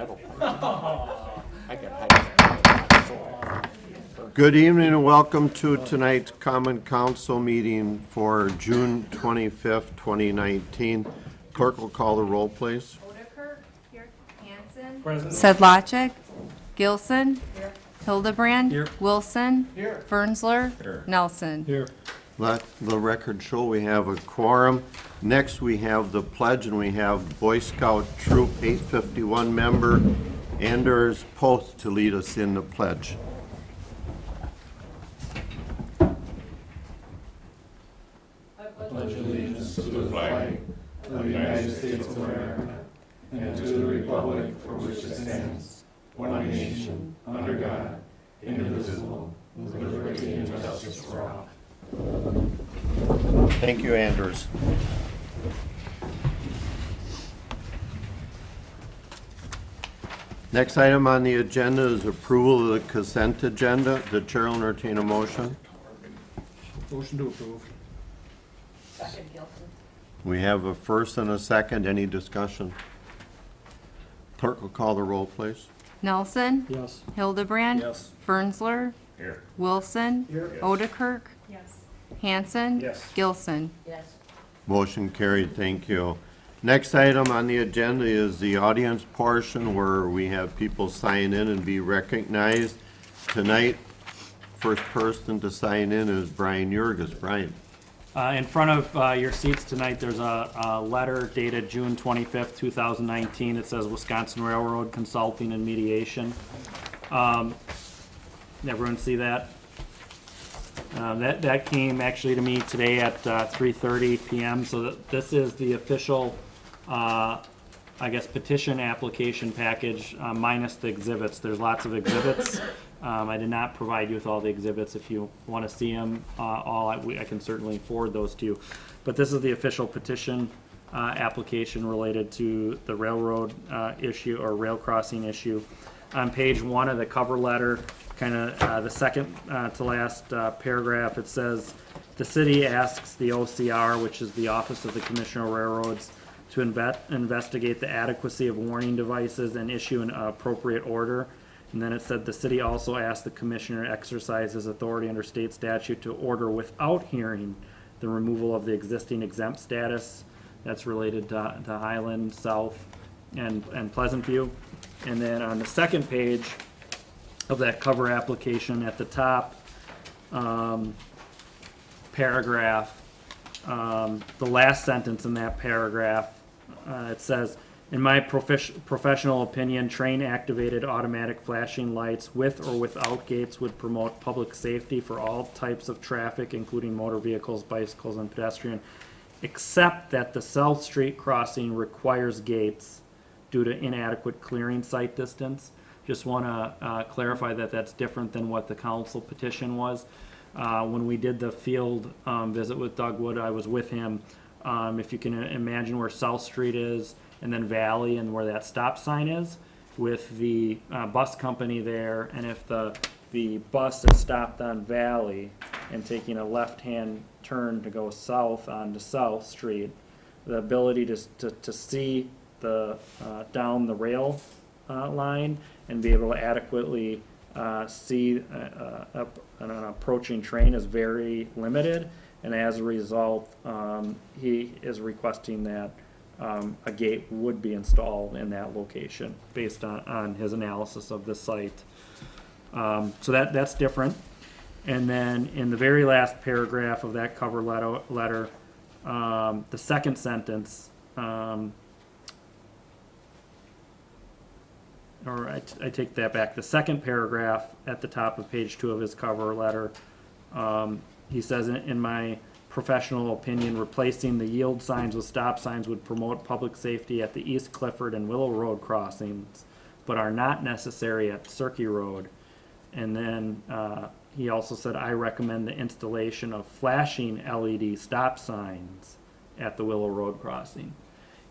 metal. I got Good evening and welcome to tonight's Common Council meeting for June 25th, 2019. Clerk will call the roll, please. Odeker. Here. Hanson. Present. Sedlacek. Gilson. Hildebrand. Here. Wilson. Here. Fernsler. Here. Nelson. Here. Let the record show we have a quorum. Next, we have the pledge, and we have Boy Scout Troop 851 member Anders Poth to lead us in the pledge. Thank you, Anders. Next item on the agenda is approval of the consent agenda. The chair will entertain a motion. Motion to approve. We have a first and a second. Any discussion? Clerk will call the roll, please. Nelson. Yes. Hildebrand. Yes. Fernsler. Here. Wilson. Here. Odekirk. Yes. Hanson. Yes. Gilson. Yes. Motion carried, thank you. Next item on the agenda is the audience portion where we have people sign in and be recognized. Tonight, first person to sign in is Brian Jurgis. Brian. In front of your seats tonight, there's a letter dated June 25th, 2019. It says Wisconsin Railroad Consulting and Mediation. Everyone see that? That came actually to me today at 3:30 p.m. So this is the official, I guess, petition application package minus the exhibits. There's lots of exhibits. I did not provide you with all the exhibits. If you want to see them I can certainly forward those to you. But this is the official petition application related to the railroad issue or rail crossing issue. On page 1 of the cover letter, kind of the second to last paragraph, it says, the city asks the OCR, which is the Office of the Commissioner of Railroads, to investigate the adequacy of warning devices and issue an appropriate order. And then it said the city also asked the commissioner to exercise his authority under state statute to order without hearing the removal of the existing exempt status that's related to Highland, South, and Pleasant View. And then on the second page of that cover application at the top paragraph, the last sentence in that paragraph, it says, in my professional opinion, train-activated automatic flashing lights with or without gates would promote public safety for all types of traffic, including motor vehicles, bicycles, and pedestrian, except that the South Street crossing requires gates due to inadequate clearing site distance. Just want to clarify that that's different than what the council petition was. When we did the field visit with Doug Wood, I was with him. If you can imagine where South Street is, and then Valley and where that stop sign is, with the bus company there, and if the bus is stopped on Valley and taking a left-hand turn to go south onto South Street, the ability to see the down the rail line and be able to adequately see an approaching train is very limited, and as a result, he is requesting that a gate would be installed in that location based on his analysis of the site. So that's different. And then in the very last paragraph of that cover letter, the second sentence, or I take that back. The second paragraph at the top of page 2 of his cover letter, he says, in my professional opinion, replacing the yield signs with stop signs would promote public safety at the East Clifford and Willow Road crossings, but are not necessary at Cirque Road. And then he also said, I recommend the installation of flashing LED stop signs at the Willow Road crossing.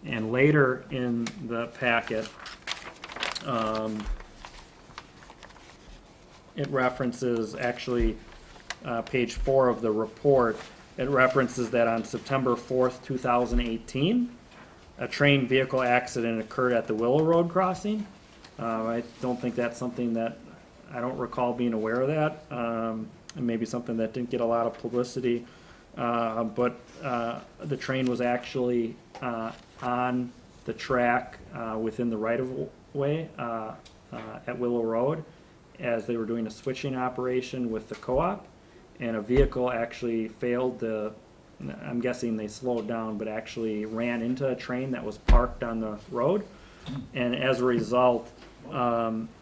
And later in the packet, it references actually page 4 of the report. It references that on September 4th, 2018, a train vehicle accident occurred at the Willow Road crossing. I don't think that's something that, I don't recall being aware of that. And maybe something that didn't get a lot of publicity. But the train was actually on the track within the right-of-way at Willow Road as they were doing a switching operation with the co-op. And a vehicle actually failed to, I'm guessing they slowed down, but actually ran into a train that was parked on the road. And as a result,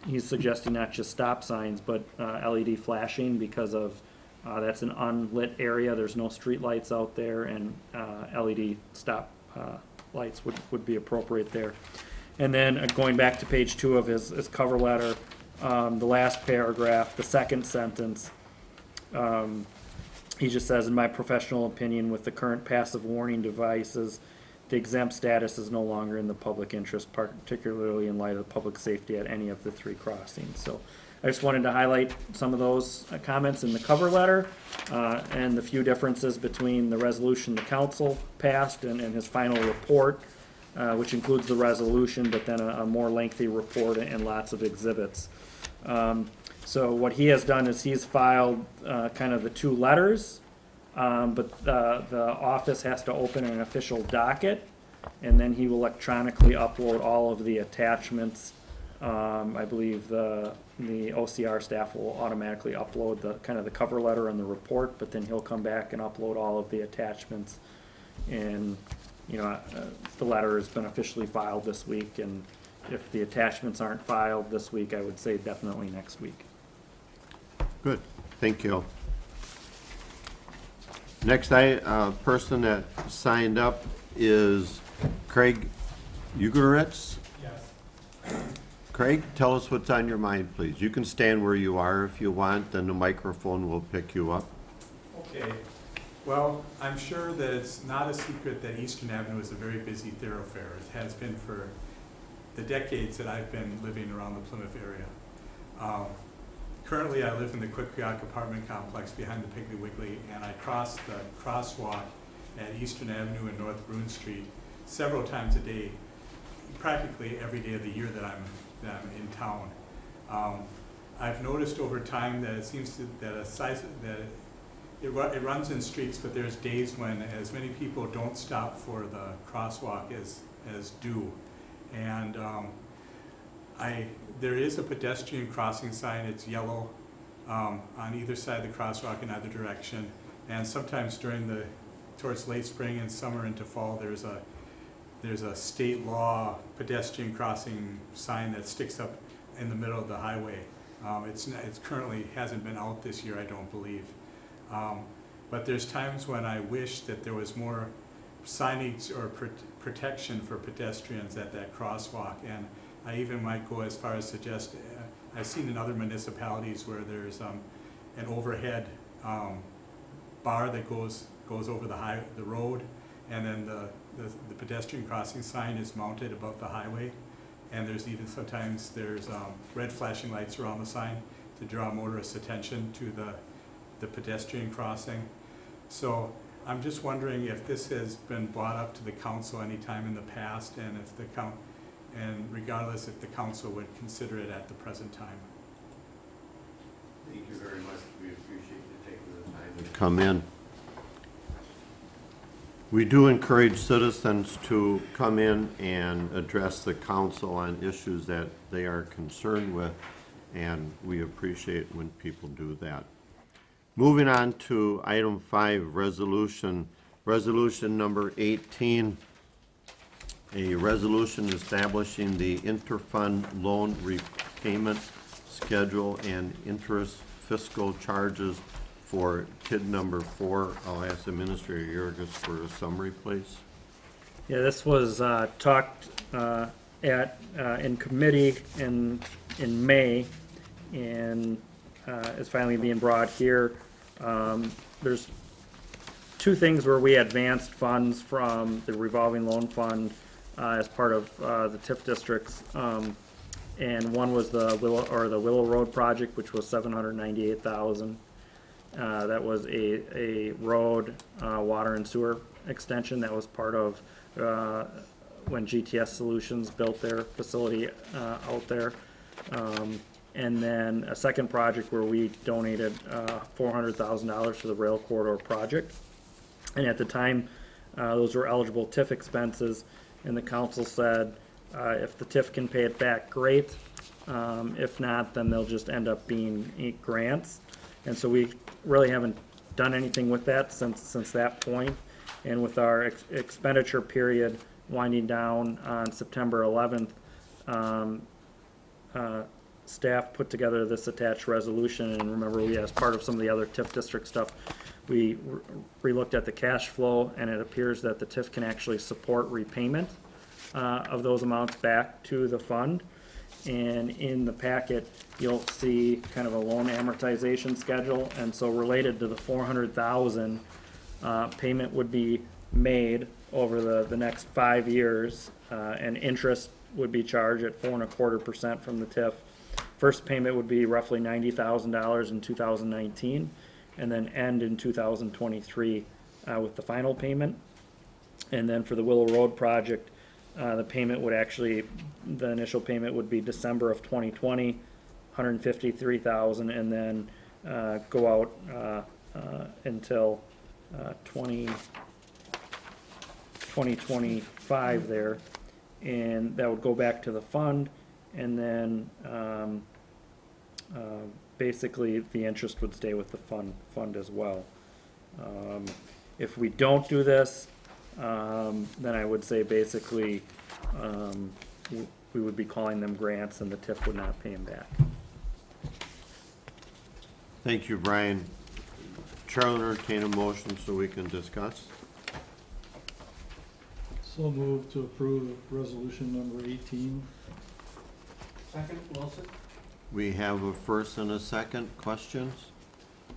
he's suggesting not just stop signs, but LED flashing because of, that's an unlit area, there's no street lights out there, and LED stop lights would be appropriate there. And then going back to page 2 of his cover letter, the last paragraph, the second sentence, he just says, in my professional opinion, with the current passive warning devices, the exempt status is no longer in the public interest, particularly in light of the public safety at any of the 3 crossings. So I just wanted to highlight some of those comments in the cover letter and the few differences between the resolution the council passed and his final report, which includes the resolution, but then a more lengthy report and lots of exhibits. So what he has done is he's filed kind of the 2 letters, but the office has to open an official docket, and then he will electronically upload all of the attachments. I believe the OCR staff will automatically upload the kind of the cover letter and the report, but then he'll come back and upload all of the attachments. And the letter has been officially filed this week, and if the attachments aren't filed this week, I would say definitely next week. Good, thank you. Next person that signed up is Craig Ugoretz. Yes. Craig, tell us what's on your mind, please. You can stand where you are if you want, then the microphone will pick you up. Okay. Well, I'm sure that it's not a secret that Eastern Avenue is a very busy thoroughfare. It has been for the decades that I've been living around the Plymouth area. Currently, I live in the Quick Creek apartment complex behind the Piggly Wiggly, and I cross the crosswalk at Eastern Avenue and North Bruin Street several times a day, practically every day of the year that I'm in town. I've noticed over time that it seems it runs in streets, but there's days when as many people don't stop for the crosswalk as do. And there is a pedestrian crossing sign. It's yellow on either side of the crosswalk in either direction. And sometimes towards late spring and summer into fall, there's a state law pedestrian crossing sign that sticks up in the middle of the highway. It's currently hasn't been out this year, I don't believe. But there's times when I wish that there was more signage or protection for pedestrians at that crosswalk. And I even might go as far as suggest, I've seen in other municipalities where there's an overhead bar that goes over the road, and then the pedestrian crossing sign is mounted above the highway. And there's even sometimes red flashing lights around the sign to draw motorists' attention to the pedestrian crossing. So I'm just wondering if this has been brought up to the council any time in the past, and regardless if the council would consider it at the present time. Thank you very much. We appreciate you taking the time to come in. We do encourage citizens to come in and address the council on issues that they are concerned with, and we appreciate when people do that. Moving on to item 5, resolution number 18, a resolution establishing the interfund loan repayment schedule and interest fiscal charges for kid number 4. I'll ask Administrator Jurgis for a summary, please. Yeah, this was talked in committee in May, and is finally being brought here. There's 2 things where we advanced funds from the revolving loan fund as part of the TIF districts, and one was the Willow Road project, which was $798,000. That was a road, water and sewer extension that was part of when GTS Solutions built their facility out there. And then a second project where we donated $400,000 for the rail corridor project. And at the time, those were eligible TIF expenses, and the council said, if the TIF can pay it back, great. If not, then they'll just end up being grants. And so we really haven't done anything with that since that point. And with our expenditure period winding down on September 11th, staff put together this attached resolution, and remember, we, as part of some of the other TIF district stuff, we re-looked at the cash flow, and it appears that the TIF can actually support repayment of those amounts back to the fund. And in the packet, you'll see kind of a loan amortization schedule, and so related to the 400,000, payment would be made over the next 5 years, and interest would be charged at 4.25% from the TIF. First payment would be roughly $90,000 in 2019, and then end in 2023 with the final payment. And then for the Willow Road project, the payment would actually, the initial payment would be December of 2020, $153,000, and then go out until 2025 there, and that would go back to the fund, and then basically the interest would stay with the fund as well. If we don't do this, then I would say basically we would be calling them grants, and the TIF would not pay them back. Thank you, Brian. Chair will entertain a motion so we can discuss. So moved to approve resolution number 18. Second, Wilson? We have a first and a second. Questions?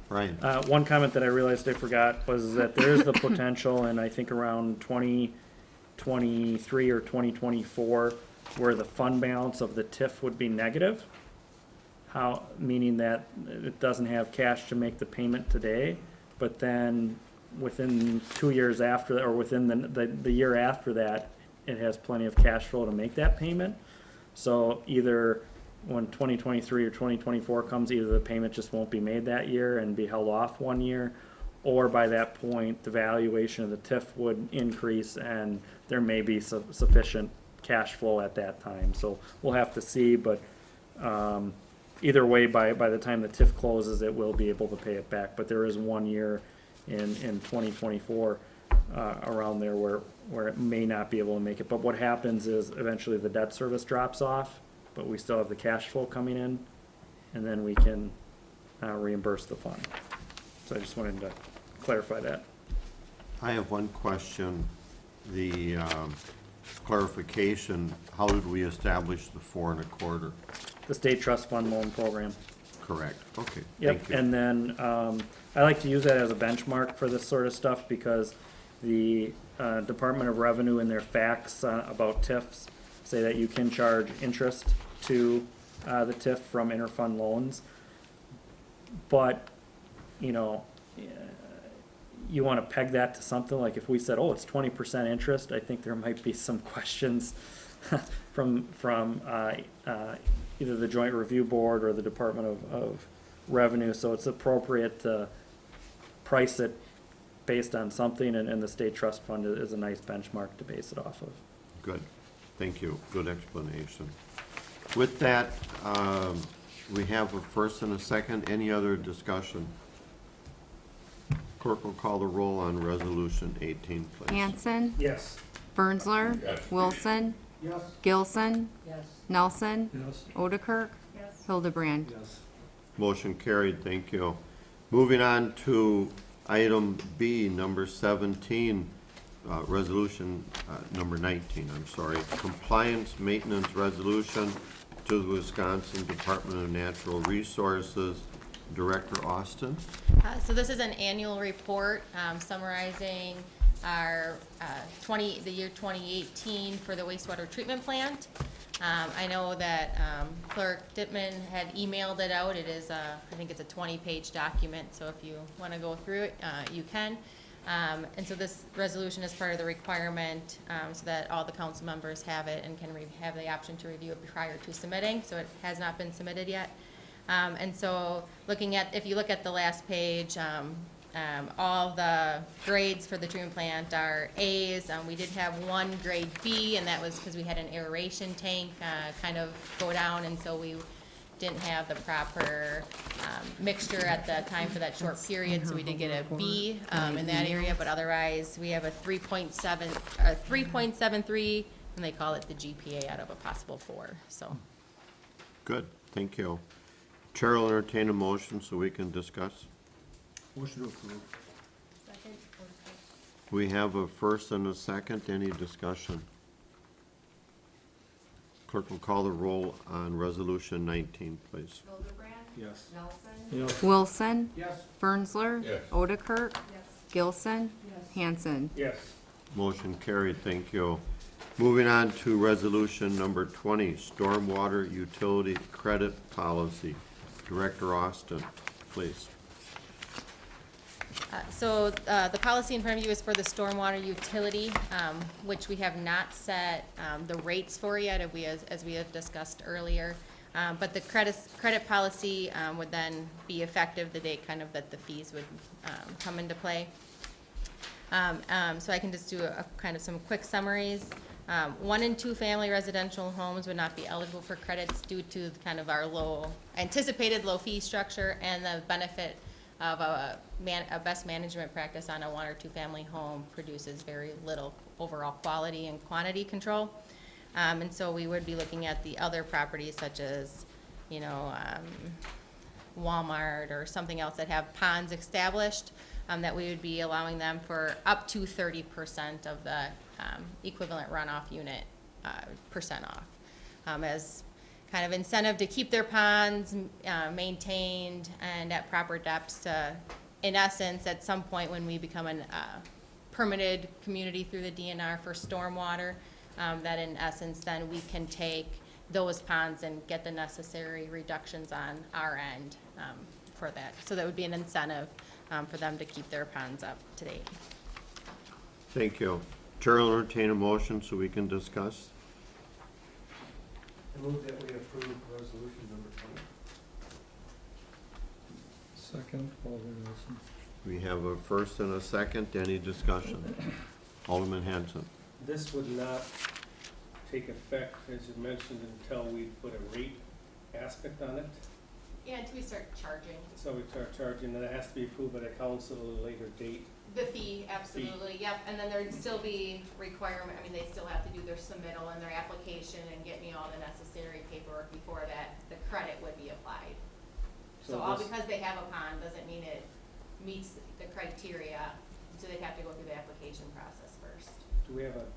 Brian? One comment that I realized I forgot was that there is the potential, and I think around 2023 or 2024, where the fund balance of the TIF would be negative. Meaning that it doesn't have cash to make the payment today, but then within 2 years after, or within the year after that, it has plenty of cash flow to make that payment. So either when 2023 or 2024 comes, either the payment just won't be made that year and be held off 1 year, or by that point, the valuation of the TIF would increase and there may be sufficient cash flow at that time. So we'll have to see, but either way, by the time the TIF closes, it will be able to pay it back. But there is 1 year in 2024 around there where it may not be able to make it. But what happens is eventually the debt service drops off, but we still have the cash flow coming in, and then we can reimburse the fund. So I just wanted to clarify that. I have one question. The clarification, how did we establish the 4.25? The state trust fund loan program. Correct. Okay, Yep, thank you. and then I like to use that as a benchmark for this sort of stuff because the Department of Revenue in their facts about TIFs say that you can charge interest to the TIF from interfund loans. But, you know, you want to peg that to something like if we said, oh, it's 20% interest, I think there might be some questions from either the Joint Review Board or the Department of Revenue. So it's appropriate to price it based on something, and the state trust fund is a nice benchmark to base it off of. Good. Thank you. Good explanation. With that, we have a first and a second. Any other discussion? Clerk will call the roll on resolution 18, please. Hanson, Yes. Bernsler, Wilson, Yes. Gilson, Nelson, Yes. Odekirk, Hildebrand. Yes. Motion carried. Thank you. Moving on to item B, number 17, resolution number 19, I'm sorry. Compliance maintenance resolution to the Wisconsin Department of Natural Resources. Director Austin. So this is an annual report summarizing our the year 2018 for the wastewater treatment plant. I know that Clerk Dittman had emailed it out. It is I think it's a 20-page document, so if you want to go through it, you can. And so this resolution is part of the requirement, so that all the council members have it and can have the option to review it prior to submitting, so it has not been submitted yet. And so if you look at the last page, all the grades for the treatment plant are A's. We did have one grade B, and that was because we had an aeration tank kind of go down, and so we didn't have the proper mixture at the time for that short period, so we did get a B in that area, but otherwise, we have a 3.73, and they call it the GPA out of a possible 4, so. Good, thank you. Chair will entertain a motion so we can discuss. Motion to approve. We have a first and a second. Any discussion? Clerk will call the roll on Resolution 19, please. Hildebrand, Yes. Nelson, Yes. Wilson, Yes. Fernsler, Odekirk, Gilson, Hanson. Yes. Motion carried, thank you. Moving on to Resolution number 20, Stormwater Utility Credit Policy. Director Austin, please. So the policy in front of you is for the stormwater utility, which we have not set the rates for yet, as we have discussed earlier. But the credit policy would then be effective the date kind of that the fees would come into play. So I can just do a kind of some quick summaries. 1 and 2 family residential homes would not be eligible for credits due to kind of our anticipated low fee structure and the benefit of a best management practice on a 1 or 2 family home produces very little overall quality and quantity control. And so we would be looking at the other properties such as, Walmart or something else that have ponds established, that we would be allowing them for up to 30% of the equivalent runoff unit percent off, as kind of incentive to keep their ponds maintained and at proper depths to, in essence, at some point when we become a permitted community through the DNR for stormwater, that in essence then we can take those ponds and get the necessary reductions on our end for that. So that would be an incentive for them to keep their ponds up to date. Thank you. Chair will entertain a motion so we can discuss. I move that we approve resolution number 20. Second, Alderman Wilson. We have a first and a second. Any discussion? Alderman Hanson. This would not take effect, as you mentioned, until we put a rate aspect on it. Yeah, until we start charging. So we start charging, and it has to be approved by the council at a later date. The fee, absolutely, yep, and then there'd still be requirement, I mean, they still have to do their submittal and their application and get me all the necessary paperwork before that, the credit would be applied. So all this- because they have a pond doesn't mean it meets the criteria, so they'd have to go through the application process first. Do we have a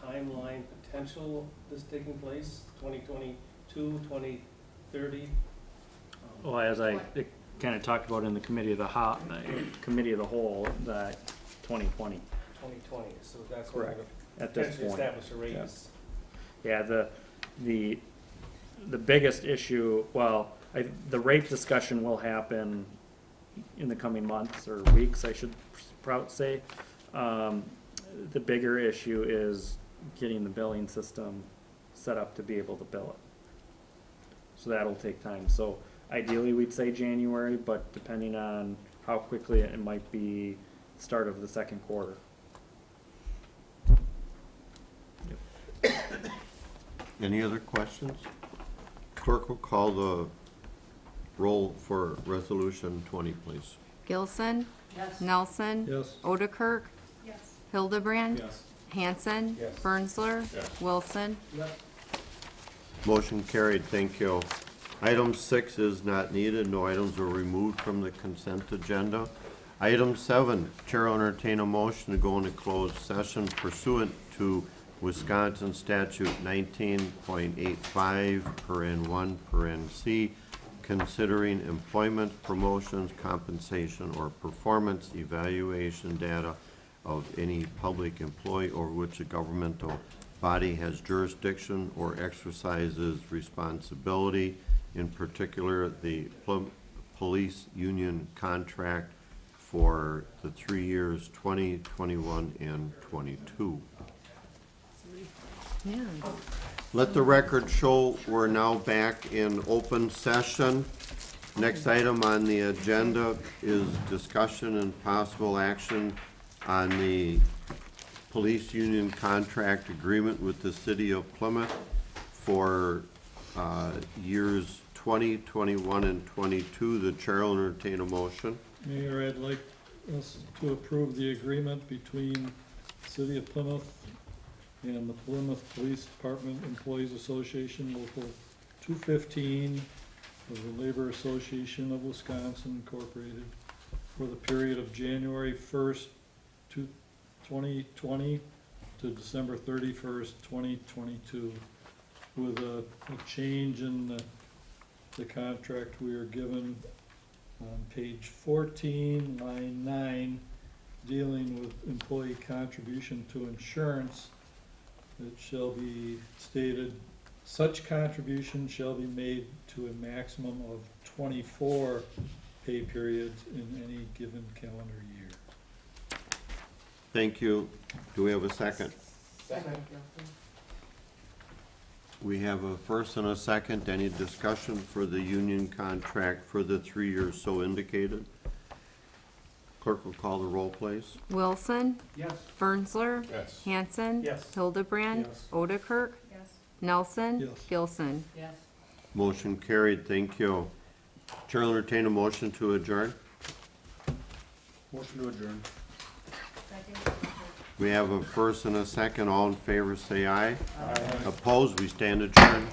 timeline potential this taking place, 2022, 2030? Well, as I kind of talked about in the committee of the whole, that 2020. 2020, so that's when we're Correct. going At to this potentially point. establish a rate. Yeah, the biggest issue, the rate discussion will happen in the coming months or weeks, I should say. The bigger issue is getting the billing system set up to be able to bill it. So that'll take time. So ideally, we'd say January, but depending on how quickly it might be start of the second quarter. Any other questions? Clerk will call the roll for Resolution 20, please. Gilson, Nelson, Yes. Odekirk, Hildebrand, Yes. Hanson, Yes. Fernsler, Wilson, Motion carried, thank you. Item 6 is not needed. No items were removed from the consent agenda. Item 7, Chair will entertain a motion to go into closed session pursuant to Wisconsin Statute 19.85, paren 1, paren C, considering employment, promotions, compensation, or performance evaluation data of any public employee over which a governmental body has jurisdiction or exercises responsibility, in particular the police union contract for the 3 years, 20, 21, and 22. Yeah. Let the record show we're now back in open session. Next item on the agenda is discussion and possible action on the police union contract agreement with the city of Plymouth for years 20, 21, and 22. The chair will entertain a motion. Mayor, I'd like us to approve the agreement between City of Plymouth and the Plymouth Police Department Employees Association, Local 215 of the Labor Association of Wisconsin Incorporated for the period of January 1st, 2020 to December 31st, 2022, with a change in the contract we are given on page 14, line 9, dealing with employee contribution to insurance. It shall be stated, such contribution shall be made to a maximum of 24 pay periods in any given calendar year. Thank you. Do we have a second? Second. We have a first and a second. Any discussion for the union contract for the 3 years so indicated? Clerk will call the roll, please. Wilson, Yes. Fernsler, Yes. Hanson, Yes. Hildebrand, Yes. Odekirk, Nelson, Yes. Gilson. Motion carried. Thank you. Chair will entertain a motion to adjourn. Motion to adjourn. We have a first and a second. All in favor, say aye. Opposed, we stand adjourned.